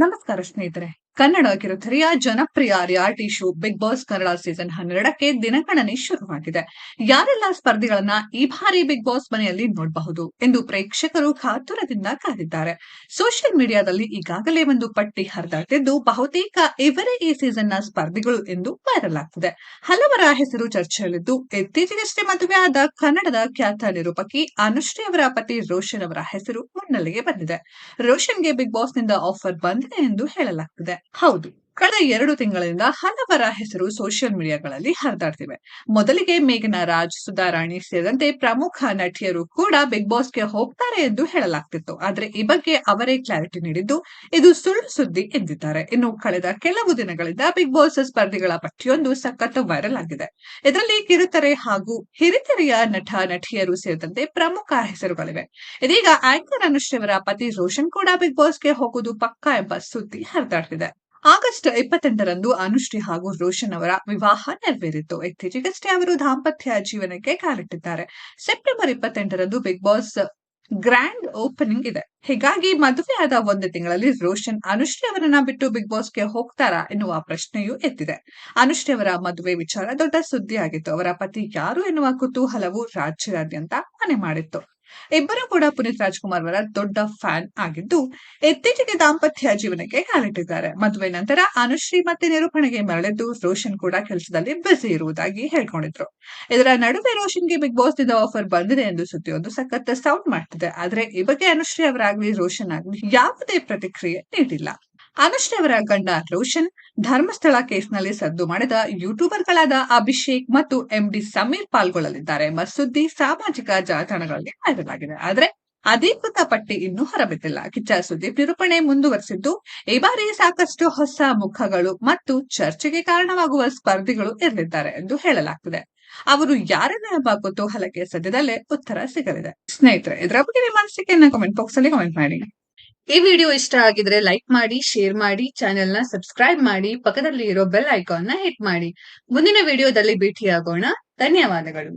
ನಮಸ್ಕಾರ ಸ್ನೇಹಿತರೆ. ಕನ್ನಡ ಕಿರುತೆರೆಯ ಜನಪ್ರಿಯ reality show Bigg Boss Kannada season 12ಕ್ಕೆ ದಿನಗಣನೆ ಶುರುವಾಗಿದೆ. ಯಾರೆಲ್ಲ ಸ್ಪರ್ಧಿಗಳನ್ನ ಈ ಬಾರಿ ಬಿಗ್ ಬಾಸ್ ಮನೆಯಲ್ಲಿ ನೋಡಬಹುದು ಎಂದು ಪ್ರೇಕ್ಷಕರು ಕಾತುರದಿಂದ ಕಾದಿದ್ದಾರೆ. ಸೋಷಿಯಲ್ ಮೀಡಿಯಾದಲ್ಲಿ ಈಗಾಗಲೇ ಒಂದು ಪಟ್ಟಿ ಹರಿದಾಡ್ತಿದ್ದು ಬಹುತೇಕ ಇವರೇ ಈ ಸೀಸನ್ನ ಸ್ಪರ್ಧಿಗಳು ಎಂದು ವೈರಲ್ ಆಗ್ತಿದೆ. ಹಲವರ ಹೆಸರು ಚರ್ಚೆಯಲ್ಲಿದ್ದು ಇತ್ತೀಚೆಗಷ್ಟೇ ಮದುವೆಯಾದ ಕನ್ನಡದ ಖ್ಯಾತ ನಿರೂಪಕಿ ಅನುಶ್ರೀ ಅವರ ಪತಿ ರೋಷನ್ ಅವರ ಹೆಸರು ಮುನ್ನೆಲೆಗೆ ಬಂದಿದೆ. ರೋಷನ್ಗೆ ಬಿಗ್ ಬಾಸ್ ನಿಂದ ಆಫರ್ ಬಂದಿದೆ ಎಂದು ಹೇಳಲಾಗ್ತಿದೆ. ಹೌದು, ಕಳೆದ 2 ತಿಂಗಳಿಂದ ಹಲವರ ಹೆಸರು ಸೋಷಿಯಲ್ ಮೀಡಿಯಾಗಳಲ್ಲಿ ಹರಿದಾಡ್ತಿವೆ. ಮೊದಲಿಗೆ ಮೇಘನಾ ರಾಜ್, ಸುಧಾರಾಣಿ ಸೇರಿದಂತೆ ಪ್ರಮುಖ ನಟಿಯರು ಕೂಡ ಬಿಗ್ ಬಾಸ್ಗೆ ಹೋಗ್ತಾರೆ ಎಂದು ಹೇಳಲಾಗ್ತಿತ್ತು. ಆದ್ರೆ ಈ ಬಗ್ಗೆ ಅವರೇ ಕ್ಲಾರಿಟಿ ನೀಡಿದ್ದು ಇದು ಸುಳ್ಳು ಸುದ್ದಿ ಎಂದಿದ್ದಾರೆ. ಇನ್ನು ಕಳೆದ ಕೆಲವು ದಿನಗಳಿಂದ ಬಿಗ್ ಬಾಸ್ ಸ್ಪರ್ಧಿಗಳ ಪಟ್ಟಿಯೊಂದು ಸಖತ್ ವೈರಲ್ ಆಗಿದೆ. ಇದರಲ್ಲಿ ಕಿರುತೆರೆ ಹಾಗೂ ಹಿರಿತೆರೆಯ ನಟ ನಟಿಯರು ಸೇರಿದಂತೆ ಪ್ರಮುಖ ಹೆಸರುಗಳಿವೆ. ಇದೀಗ ಆಂಕರ್ ಅನುಶ್ರೀ ಅವರ ಪತಿ ರೋಷನ್ ಕೂಡ ಬಿಗ್ ಬಾಸ್ಗೆ ಹೋಗುವುದು ಪಕ್ಕಾ ಎಂಬ ಸುದ್ದಿ ಹರಿದಾಡ್ತಿದೆ. ಆಗಸ್ಟ್ 28ರಂದು ಅನುಶ್ರೀ ಹಾಗೂ ರೋಷನ್ ಅವರ ವಿವಾಹ ನೆರವೇರಿತ್ತು. ಇತ್ತೀಚೆಗಷ್ಟೇ ಅವರು ದಾಂಪತ್ಯ ಜೀವನಕ್ಕೆ ಕಾಲಿಟ್ಟಿದ್ದಾರೆ. ಸೆಪ್ಟೆಂಬರ್ 28ರಂದು ಬಿಗ್ ಬಾಸ್ ಗ್ರ್ಯಾಂಡ್ ಓಪನಿಂಗ್ ಇದೆ. ಹೀಗಾಗಿ ಮದುವೆಯಾದ 1 ತಿಂಗಳಲ್ಲಿ ರೋಷನ್ ಅನುಶ್ರೀ ಅವರನ್ನ ಬಿಟ್ಟು ಬಿಗ್ ಬಾಸ್ಗೆ ಹೋಗ್ತಾರಾ ಎನ್ನುವ ಪ್ರಶ್ನೆಯೂ ಎದ್ದಿದೆ. ಅನುಶ್ರೀ ಅವರ ಮದುವೆ ವಿಚಾರ ದೊಡ್ಡ ಸುದ್ದಿಯಾಗಿತ್ತು. ಅವರ ಪತಿ ಯಾರು ಎನ್ನುವ ಕುತೂಹಲವು ರಾಜ್ಯಾದ್ಯಂತ ಮನೆ ಮಾಡಿತ್ತು. ಇಬ್ಬರು ಕೂಡ ಪುನೀತ್ ರಾಜ್ಕುಮಾರ್ ಅವರ ದೊಡ್ಡ ಫ್ಯಾನ್ ಆಗಿದ್ದು ಇತ್ತೀಚೆಗೆ ದಾಂಪತ್ಯ ಜೀವನಕ್ಕೆ ಕಾಲಿಟ್ಟಿದ್ದಾರೆ. ಮದುವೆ ನಂತರ ಅನುಶ್ರೀ ಮತ್ತೆ ನಿರೂಪಣೆಗೆ ಮರಳಿದ್ದು ರೋಷನ್ ಕೂಡ ಕೆಲಸದಲ್ಲಿ ಬ್ಯುಸಿ ಇರುವುದಾಗಿ ಹೇಳ್ಕೊಂಡಿದ್ರು. ಇದರ ನಡುವೆ ರೋಷನ್ಗೆ ಬಿಗ್ ಬಾಸ್ ನಿಂದ ಆಫರ್ ಬಂದಿದೆ ಎಂದು ಸುದ್ದಿಯೊಂದು ಸಖತ್ ಸೌಂಡ್ ಮಾಡ್ತಿದೆ. ಆದ್ರೆ ಈ ಬಗ್ಗೆ ಅನುಶ್ರೀ ಅವರಾಗ್ಲಿ ರೋಷನ್ ಆಗ್ಲಿ ಯಾವುದೇ ಪ್ರತಿಕ್ರಿಯೆ ನೀಡಿಲ್ಲ. ಅನುಶ್ರೀ ಅವರ ಗಂಡ ರೋಷನ್ ಧರ್ಮಸ್ಥಳ ಕೇಸ್ನಲ್ಲಿ ಸದ್ದು ಮಾಡಿದ ಯೂಟ್ಯೂಬರ್ಗಳಾದ ಅಭಿಷೇಕ್ ಮತ್ತು ಎಂಡಿ ಸಮೀರ್ ಪಾಲ್ಗೊಳ್ಳಲಿದ್ದಾರೆ ಎಂಬ ಸುದ್ದಿ ಸಾಮಾಜಿಕ ಜಾಲತಾಣಗಳಲ್ಲಿ ವೈರಲ್ ಆಗಿದೆ. ಆದ್ರೆ ಅಧಿಕೃತ ಪಟ್ಟಿ ಇನ್ನೂ ಹೊರಬಿದ್ದಿಲ್ಲ. ಕಿಚ್ಚ ಸುದೀಪ್ ನಿರೂಪಣೆ ಮುಂದುವರೆಸಿದ್ದು ಈ ಬಾರಿ ಸಾಕಷ್ಟು ಹೊಸ ಮುಖಗಳು ಮತ್ತು ಚರ್ಚೆಗೆ ಕಾರಣವಾಗುವ ಸ್ಪರ್ಧಿಗಳು ಇರಲಿದ್ದಾರೆ ಎಂದು ಹೇಳಲಾಗ್ತಿದೆ. ಅವರು ಯಾರೆಲ್ಲ ಎಂಬ ಕುತೂಹಲಕ್ಕೆ ಸದ್ಯದಲ್ಲೇ ಉತ್ತರ ಸಿಗಲಿದೆ. ಸ್ನೇಹಿತರೆ, ಇದರ ಬಗ್ಗೆ ನಿಮ್ಮ ಅನಿಸಿಕೆಯನ್ನ ಕಮೆಂಟ್ ಬಾಕ್ಸ್ ಅಲ್ಲಿ ಕಮೆಂಟ್ ಮಾಡಿ. ಈ ವಿಡಿಯೋ ಇಷ್ಟ ಆಗಿದ್ರೆ ಲೈಕ್ ಮಾಡಿ, ಶೇರ್ ಮಾಡಿ, ಚಾನೆಲ್ ನ ಸಬ್ಸ್ಕ್ರೈಬ್ ಮಾಡಿ, ಪಕ್ಕದಲ್ಲಿ ಇರೋ ಬೆಲ್ ಐಕಾನ್ ನ ಹಿಟ್ ಮಾಡಿ. ಮುಂದಿನ ವಿಡಿಯೋದಲ್ಲಿ ಭೇಟಿಯಾಗೋಣ. ಧನ್ಯವಾದಗಳು.